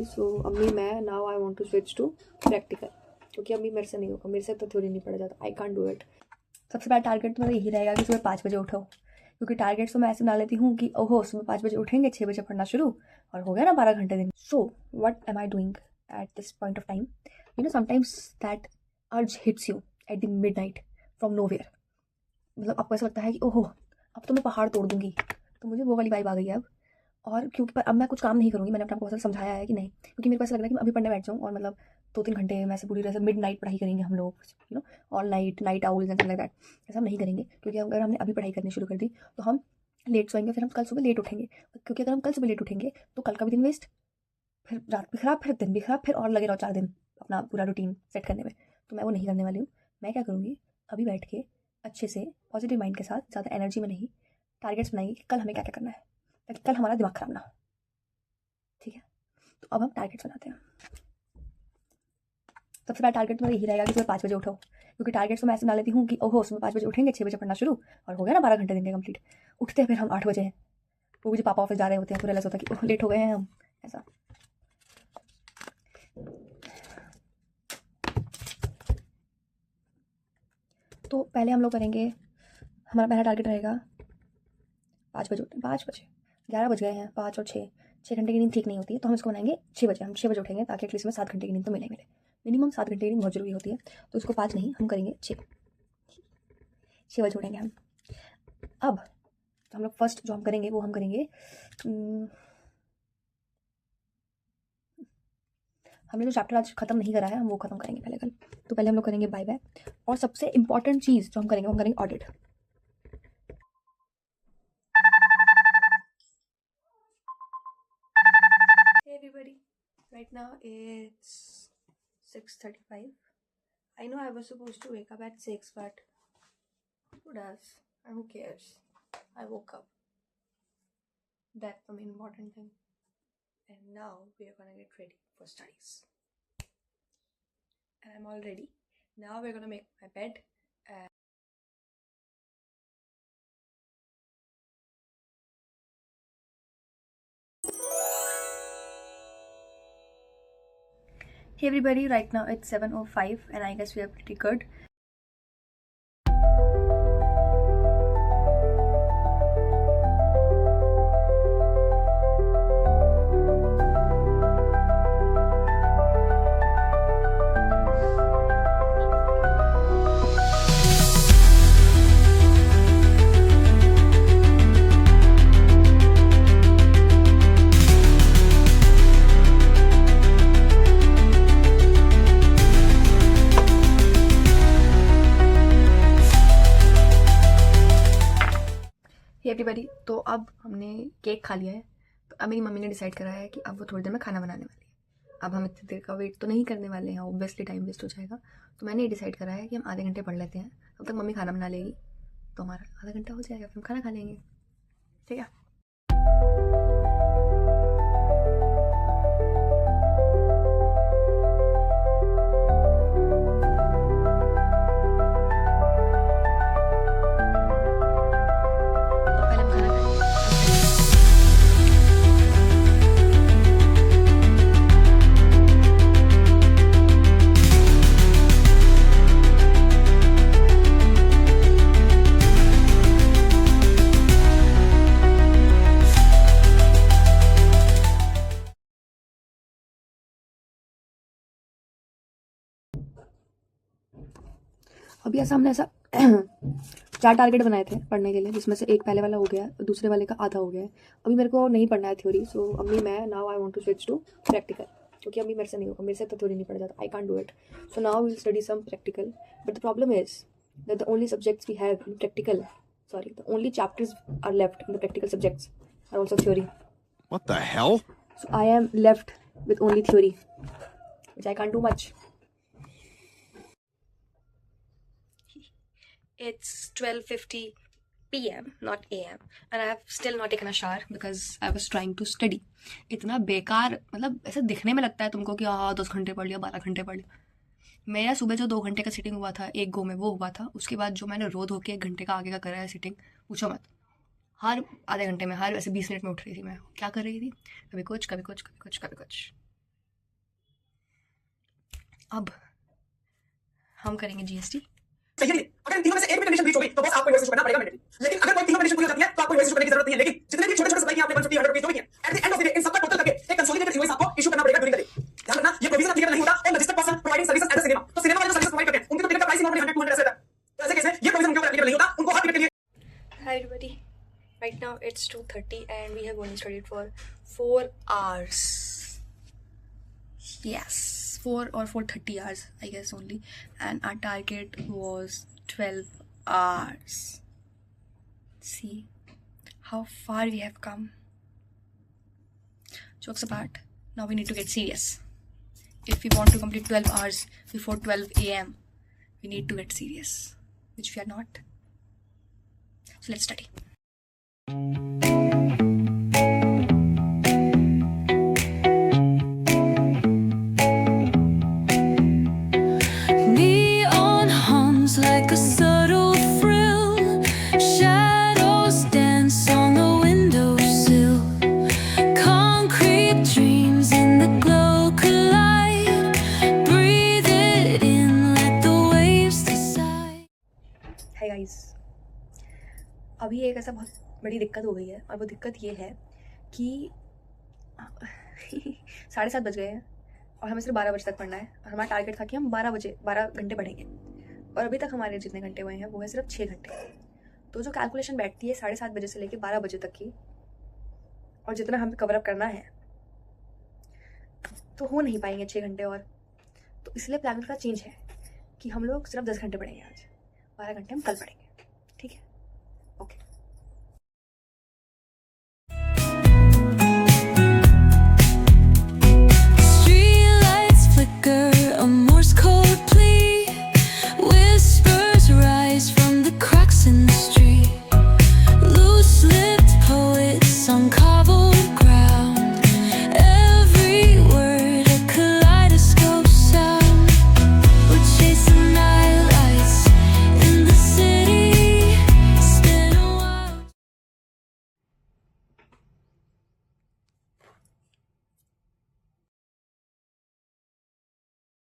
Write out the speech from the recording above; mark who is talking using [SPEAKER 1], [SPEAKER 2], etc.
[SPEAKER 1] सो अम्मी मैं now I want to switch to practical, क्योंकि अम्मी मेरे से नहीं होगा, मेरे से तो थ्योरी नहीं पढ़ा जाता, आई कांट डू इट। सबसे पहला टारगेट तो मेरा यही रहेगा कि सुबह 5 बजे उठो, क्योंकि टारगेट्स तो मैं ऐसे बना लेती हूँ कि ओहो सुबह 5 बजे उठेंगे, 6 बजे पढ़ना शुरू और हो गया ना 12 घंटे दिन। So what am I doing at this point of time, you know sometimes that urge hits you at the midnight from nowhere. मतलब आपको ऐसा लगता है कि ओहो अब तो मैं पहाड़ तोड़ दूंगी, तो मुझे वो वाली वाइब आ गई है अब। और क्योंकि पर अब मैं कुछ काम नहीं करूँगी, मैंने अपने आपको बहुत समझाया है कि नहीं, क्योंकि मेरे को ऐसा लग रहा है कि मैं अभी पढ़ने बैठ जाऊँ और मतलब 2-3 घंटे में ऐसे पूरी तरह से मिड नाइट पढ़ाई करेंगे हम लोग, you know all night night owls and like that. ऐसा हम नहीं करेंगे, क्योंकि अगर हमने अभी पढ़ाई करनी शुरू कर दी तो हम लेट सोएंगे, फिर हम कल सुबह लेट उठेंगे, क्योंकि अगर हम कल सुबह लेट उठेंगे तो कल का भी दिन वेस्ट, फिर रात भी खराब, फिर दिन भी खराब, फिर और लगे रहो 4 दिन अपना पूरा रूटीन सेट करने में। तो मैं वो नहीं करने वाली हूँ। मैं क्या करूँगी, अभी बैठ के अच्छे से पॉजिटिव माइंड के साथ, ज़्यादा एनर्जी में नहीं, टारगेट्स बनाएंगे कि कल हमें क्या क्या करना है, ताकि कल हमारा दिमाग खराब ना हो। ठीक है, तो अब हम टारगेट्स बनाते हैं। सबसे पहला टारगेट तो मेरा यही रहेगा कि सुबह 5 बजे उठो, क्योंकि टारगेट्स तो मैं ऐसे बना लेती हूँ कि ओहो सुबह 5 बजे उठेंगे, 6 बजे पढ़ना शुरू और हो गया ना 12 घंटे दिन के कंप्लीट। उठते हैं फिर हम 8 बजे हैं, वो भी जो पापा ऑफिस जा रहे होते हैं, पूरा ऐसा होता है कि ओह लेट हो गए हैं हम, ऐसा। तो पहले हम लोग करेंगे, हमारा पहला टारगेट रहेगा 5 बजे उठें, 5 बजे 11 बज गए हैं, 5 और 6 घंटे की नींद ठीक नहीं होती है, तो हम इसको बनाएंगे 6 बजे। हम 6 बजे उठेंगे ताकि एटलीस्ट में 7 घंटे की नींद तो मिले, मिनिमम 7 घंटे की नींद बहुत जरूरी होती है। तो इसको 5 नहीं, हम करेंगे 6 बजे उठेंगे हम। अब तो हम लोग फर्स्ट जो हम करेंगे वो हम करेंगे, हमने जो चैप्टर आज खत्म नहीं करा है हम वो खत्म करेंगे पहले कल। तो पहले हम लोग करेंगे बाय बाय, और सबसे इंपॉर्टेंट चीज़ जो हम करेंगे वो हम करेंगे audit. Hey everybody, right now it's 6:35. I know I was supposed to wake up at 6, but who does and who cares? I woke up. That's the main important thing. And now we are gonna get ready for studies. And I'm all ready. Now we're gonna make my bed. Hey everybody, right now it's 7:05 and I guess we are pretty good. Everybody, तो अब हमने cake खा लिया है, तो अब मेरी mummy ने डिसाइड करा है कि अब वो थोड़ी देर में खाना बनाने वाली है। अब हम इतनी देर का वेट तो नहीं करने वाले हैं, ऑब्वियसली टाइम वेस्ट हो जाएगा। तो मैंने ये डिसाइड करा है कि हम आधे घंटे पढ़ लेते हैं, तब तक मम्मी खाना बना लेगी, तो हमारा आधा घंटा हो जाएगा, फिर हम खाना खा लेंगे। ठीक है। अभी ऐसा हमने ऐसा 4 टारगेट बनाए थे पढ़ने के लिए, जिसमें से एक पहले वाला हो गया, दूसरे वाले का आधा हो गया है। अभी मेरे को नहीं पढ़ना है थ्योरी, सो अम्मी मैं now I want to switch to practical, क्योंकि अभी मेरे से नहीं होगा, मेरे से तो थ्योरी नहीं पढ़ा जाता, I can't do it. So now we will study some practical, but the problem is that the only subjects we have in practical, sorry, the only chapters are left in the practical subjects are also theory.
[SPEAKER 2] What the hell?
[SPEAKER 1] So I am left with only theory, which I can't do much. It's 12:50 p.m. not a.m. and I have still not taken a shower because I was trying to study. इतना बेकार, मतलब ऐसा दिखने में लगता है तुमको कि हाँ 10 घंटे पढ़ लिया, 12 घंटे पढ़ लिया। मेरा सुबह जो 2 घंटे का सिटिंग हुआ था एक गो में, वो हुआ था। उसके बाद जो मैंने रो धो के 1 घंटे का आगे का करा है सिटिंग, पूछो मत। हर आधे घंटे में, हर ऐसे 20 मिनट में उठ रही थी मैं, क्या कर रही थी, कभी कुछ कभी कुछ कभी कुछ कभी कुछ। अब हम करेंगे जीएसटी।
[SPEAKER 2] चाहिए नहीं। अगर इन तीनों में से एक भी कंडीशन ब्रीच हो गई तो बस आपको इन्वेस्ट करना पड़ेगा मैंडेटरी। लेकिन अगर कोई तीनों कंडीशन पूरी हो जाती है तो आपको इन्वेस्ट करने की जरूरत नहीं है। लेकिन जितने भी छोटे-छोटे सप्लाई किए आपने 150 100 रुपीस जो भी किए, at the end of the day in सबका टोटल करके एक कंसोलिडेटेड इनवॉइस आपको इशू करना पड़ेगा ड्यूरिंग द डे। ध्यान रखना ये प्रोविजन एप्लीकेबल नहीं होता on registered person providing services at the cinema. तो सिनेमा वाले जो सर्विस प्रोवाइड करते हैं उनकी तो टिकट का प्राइस ही नॉर्मली 100 200 ऐसे रहता है। तो ऐसे केस में ये प्रोविजन उनके ऊपर एप्लीकेबल नहीं होता, उनको हर टिकट के लिए।
[SPEAKER 1] Hi everybody. Right now it's 2:30 and we have only studied for 4 hours. Yes, 4 or 4:30 hours, I guess only. And our target was 12 hours. See how far we have come. Jokes apart, now we need to get serious. If we want to complete 12 hours before 12 a.m., we need to get serious, which we are not. So let's study.
[SPEAKER 3] Neon hums like a subtle thrill. Shadows dance on the windowsill. Concrete dreams in the glow collide. Breathe it in, let the waves decide.
[SPEAKER 1] Hi guys. अभी एक ऐसा बहुत बड़ी दिक्कत हो गई है और वो दिक्कत ये है कि 7:30 बज गए हैं और हमें सिर्फ 12 बजे तक पढ़ना है और हमारा टारगेट था कि हम 12 घंटे पढ़ेंगे और अभी तक हमारे जितने घंटे हुए हैं वो है सिर्फ 6 घंटे। तो जो कैलकुलेशन बैठती है 7:30 बजे से लेकर 12 बजे तक की और जितना हमें कवर अप करना है तो हो नहीं पाएंगे 6 घंटे और। तो इसलिए प्लान थोड़ा चेंज है कि हम लोग सिर्फ 10 घंटे पढ़ेंगे आज, 12 घंटे हम कल पढ़ेंगे।